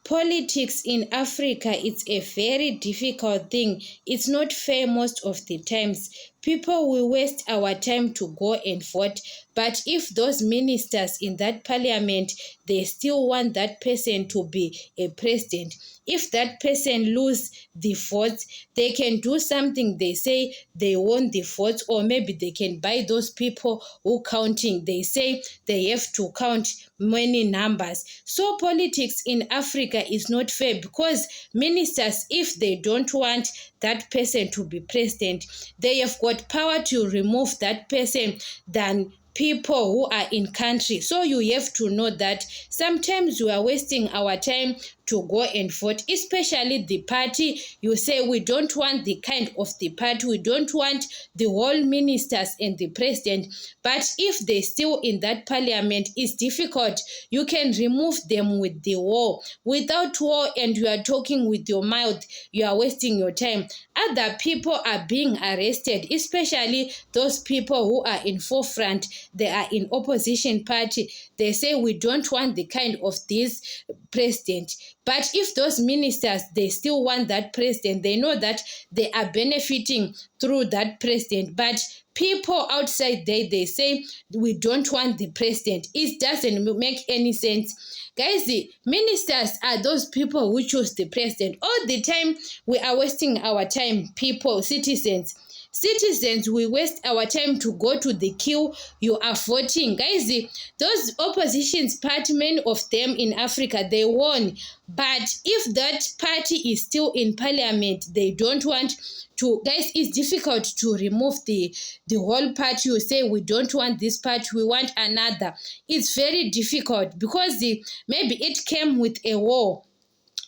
Politics in Africa, it's a very difficult thing. It's not fair most of the times. People will waste our time to go and vote, but if those ministers in that parliament, they still want that person to be a president, if that person lose the votes, they can do something. They say they won the votes, or maybe they can buy those people who counting. They say they have to count many numbers. So politics in Africa is not fair, because ministers, if they don't want that person to be president, they have got power to remove that person than people who are in country. So you have to know that sometimes we are wasting our time to go and vote, especially the party. You say we don't want the kind of the party, we don't want the whole ministers and the president, but if they still in that parliament, it's difficult. You can remove them with the war. Without war, and you are talking with your mouth, you are wasting your time. Other people are being arrested, especially those people who are in forefront. They are in opposition party. They say we don't want the kind of this president. But if those ministers, they still want that president, they know that they are benefiting through that president. But people outside there, they say we don't want the president. It doesn't make any sense. Guys, the ministers are those people who choose the president. All the time we are wasting our time, people, citizens. Citizens, we waste our time to go to the queue. You are voting. Guys, those oppositions party, many of them in Africa, they won. But if that party is still in parliament, they don't want to. Guys, it's difficult to remove the whole party. You say we don't want this party, we want another. It's very difficult, because maybe it came with a war.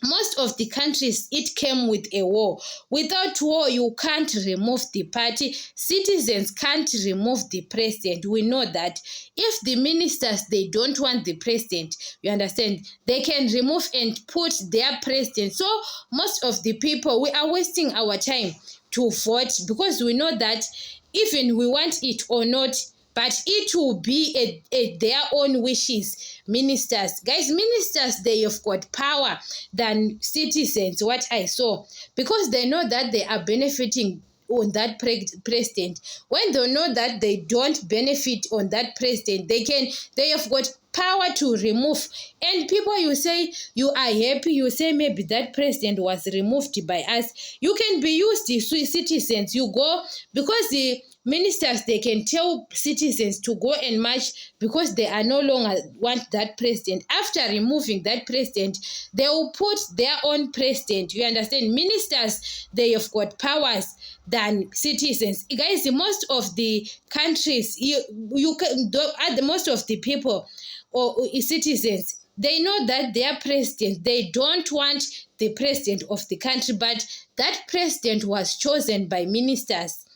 Most of the countries, it came with a war. Without war, you can't remove the party. Citizens can't remove the president. We know that. If the ministers, they don't want the president, you understand, they can remove and put their president. So most of the people, we are wasting our time to vote, because we know that even we want it or not, but it will be their own wishes. Ministers, guys, ministers, they have got power than citizens, what I saw, because they know that they are benefiting on that president. When they know that they don't benefit on that president, they have got power to remove. And people, you say you are happy, you say maybe that president was removed by us. You can be used to citizens. You go, because the ministers, they can tell citizens to go and march, because they are no longer want that president. After removing that president, they will put their own president. You understand? Ministers, they have got powers than citizens. Guys, most of the countries, most of the people or citizens, they know that their president, they don't want the president of the country, but that president was chosen by ministers.